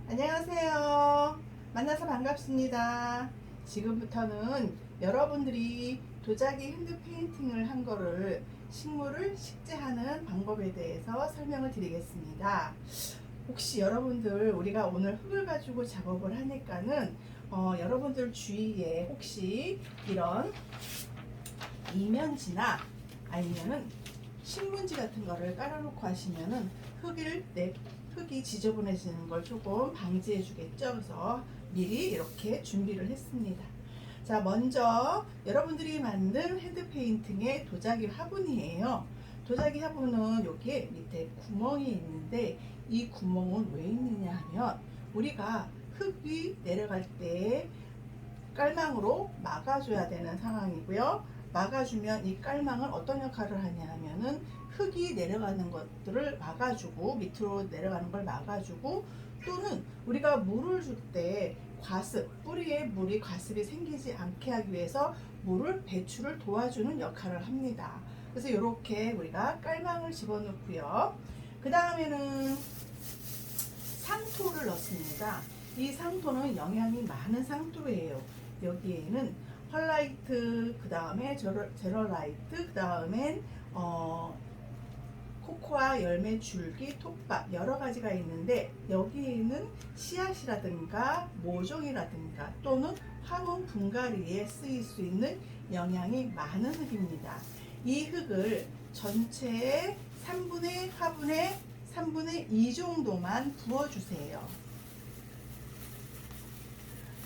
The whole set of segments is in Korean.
안녕하세요. 만나서 반갑습니다. 지금부터는 여러분들이 도자기 핸드 페인팅을 한 거를 식물을 식재하는 방법에 대해서 설명을 드리겠습니다. 혹시 여러분들 우리가 오늘 흙을 가지고 작업을 하니까는 여러분들 주위에 혹시 이런 이면지나 아니면은 신문지 같은 거를 깔아놓고 하시면은 흙이 지저분해지는 걸 조금 방지해 주겠죠. 그래서 미리 이렇게 준비를 했습니다. 자, 먼저 여러분들이 만든 핸드 페인팅의 도자기 화분이에요. 도자기 화분은 여기에 밑에 구멍이 있는데 이 구멍은 왜 있느냐 하면 우리가 흙이 내려갈 때 깔망으로 막아줘야 되는 상황이고요. 막아주면 이 깔망은 어떤 역할을 하냐 하면은 흙이 내려가는 것들을 막아주고 밑으로 내려가는 걸 막아주고 또는 우리가 물을 줄 때 뿌리에 물이 과습이 생기지 않게 하기 위해서 물을 배출을 도와주는 역할을 합니다. 그래서 이렇게 우리가 깔망을 집어넣고요. 그 다음에는 상토를 넣습니다. 이 상토는 영양이 많은 상토예요. 여기에는 펄라이트, 그 다음에 제럴라이트, 그 다음엔 코코아 열매 줄기, 톱밥 여러 가지가 있는데 여기에는 씨앗이라든가 모종이라든가 또는 화분 분갈이에 쓰일 수 있는 영양이 많은 흙입니다. 이 흙을 전체의 화분의 3분의 2 정도만 부어주세요.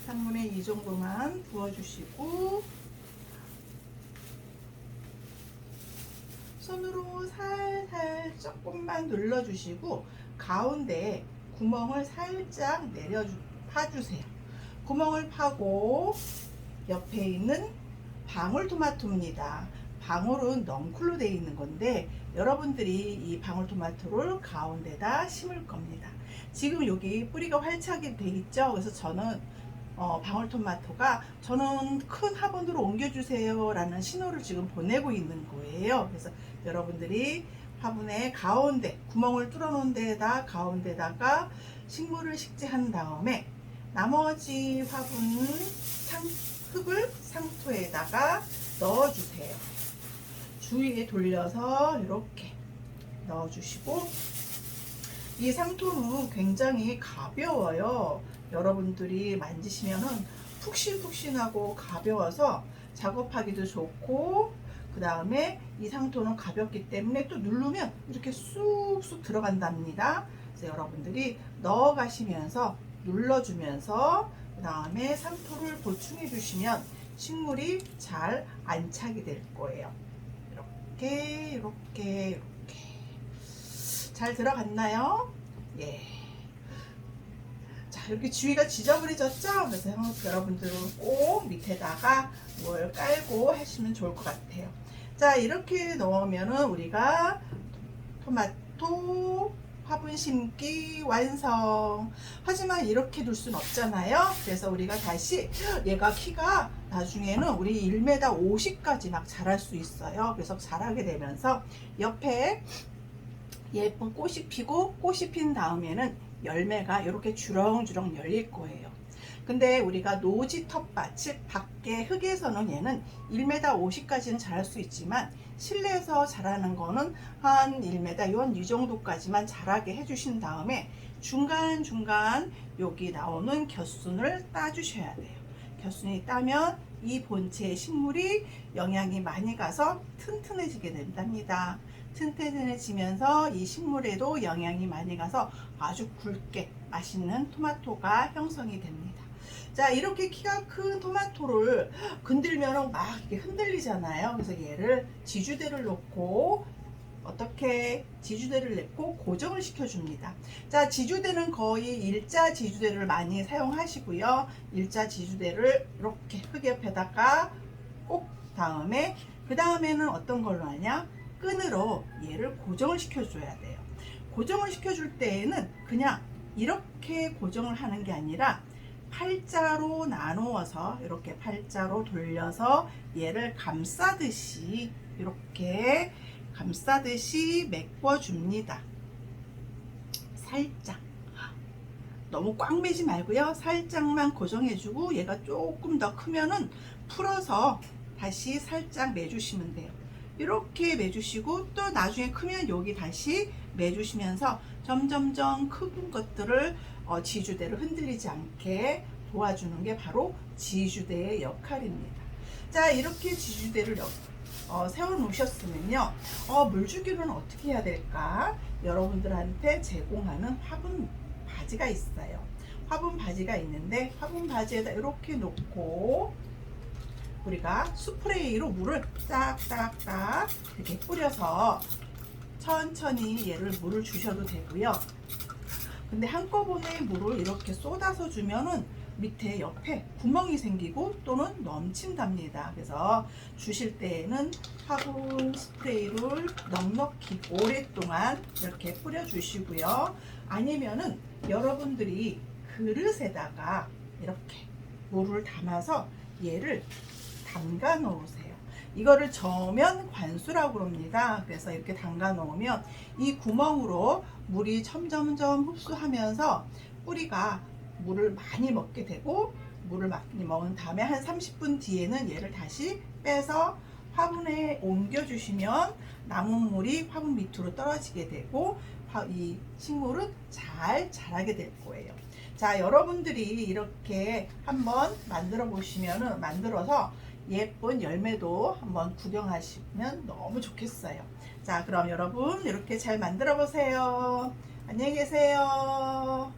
3분의 2 정도만 부어주시고 손으로 살살 조금만 눌러주시고 가운데 구멍을 살짝 파주세요. 구멍을 파고 옆에 있는 방울토마토입니다. 방울은 넝쿨로 되어 있는 건데 여러분들이 이 방울토마토를 가운데다 심을 겁니다. 지금 여기 뿌리가 활착이 돼 있죠. 그래서 저는 방울토마토가 저는 큰 화분으로 옮겨주세요 라는 신호를 지금 보내고 있는 거예요. 그래서 여러분들이 화분의 가운데 구멍을 뚫어 놓은 데에다 가운데다가 식물을 식재한 다음에 나머지 흙을 상토에다가 넣어주세요. 주위에 돌려서 이렇게 넣어주시고 이 상토는 굉장히 가벼워요. 여러분들이 만지시면은 푹신푹신하고 가벼워서 작업하기도 좋고 그 다음에 이 상토는 가볍기 때문에 또 누르면 이렇게 쑥쑥 들어간답니다. 그래서 여러분들이 넣어 가시면서 눌러주면서 그 다음에 상토를 보충해 주시면 식물이 잘 안착이 될 거예요. 이렇게 잘 들어갔나요? 예. 자, 이렇게 주위가 지저분해졌죠? 그래서 여러분들은 꼭 밑에다가 뭘 깔고 하시면 좋을 것 같아요. 자, 이렇게 넣으면은 우리가 토마토 화분 심기 완성. 하지만 이렇게 둘 순 없잖아요. 그래서 우리가 다시 얘가 키가 나중에는 우리 1m 50까지 막 자랄 수 있어요. 그래서 자라게 되면서 옆에 예쁜 꽃이 피고 꽃이 핀 다음에는 열매가 이렇게 주렁주렁 열릴 거예요. 근데 우리가 노지 텃밭, 즉 밖에 흙에서는 얘는 1m 50까지는 자랄 수 있지만 실내에서 자라는 거는 한 1m 이 정도까지만 자라게 해주신 다음에 중간중간 여기 나오는 곁순을 따주셔야 돼요. 곁순이 따면 이 본체의 식물이 영양이 많이 가서 튼튼해지게 된답니다. 튼튼해지면서 이 식물에도 영양이 많이 가서 아주 굵게 맛있는 토마토가 형성이 됩니다. 자, 이렇게 키가 큰 토마토를 건들면 막 이렇게 흔들리잖아요. 그래서 얘를 지주대를 놓고 지주대를 넣고 고정을 시켜줍니다. 자, 지주대는 거의 일자 지주대를 많이 사용하시고요. 일자 지주대를 이렇게 흙 옆에다가 꼭 다음에 그 다음에는 어떤 걸로 하냐? 끈으로 얘를 고정을 시켜줘야 돼요. 고정을 시켜줄 때에는 그냥 이렇게 고정을 하는 게 아니라 팔자로 나누어서 이렇게 팔자로 돌려서 얘를 감싸듯이 이렇게 감싸듯이 메꿔줍니다. 살짝 너무 꽉 매지 말고요. 살짝만 고정해주고 얘가 조금 더 크면은 풀어서 다시 살짝 매주시면 돼요. 이렇게 매주시고 또 나중에 크면 여기 다시 매주시면서 점점점 큰 것들을 지주대로 흔들리지 않게 도와주는 게 바로 지주대의 역할입니다. 자, 이렇게 지주대를 세워 놓으셨으면요, 물주기는 어떻게 해야 될까? 여러분들한테 제공하는 화분 바지가 있어요. 화분 바지가 있는데 화분 바지에다 이렇게 놓고 우리가 스프레이로 물을 딱딱딱 이렇게 뿌려서 천천히 얘를 물을 주셔도 되고요. 근데 한꺼번에 물을 이렇게 쏟아서 주면은 밑에 옆에 구멍이 생기고 또는 넘친답니다. 그래서 주실 때에는 화분 스프레이를 넉넉히 오랫동안 이렇게 뿌려 주시고요. 아니면은 여러분들이 그릇에다가 이렇게 물을 담아서 얘를 담가 놓으세요. 이거를 저면 관수라고 합니다. 그래서 이렇게 담가 놓으면 이 구멍으로 물이 점점점 흡수하면서 뿌리가 물을 많이 먹게 되고, 물을 많이 먹은 다음에 한 30분 뒤에는 얘를 다시 빼서 화분에 옮겨 주시면 남은 물이 화분 밑으로 떨어지게 되고 이 식물은 잘 자라게 될 거예요. 자, 여러분들이 이렇게 한번 만들어 보시면은, 만들어서 예쁜 열매도 한번 구경하시면 너무 좋겠어요. 자, 그럼 여러분 이렇게 잘 만들어 보세요. 안녕히 계세요.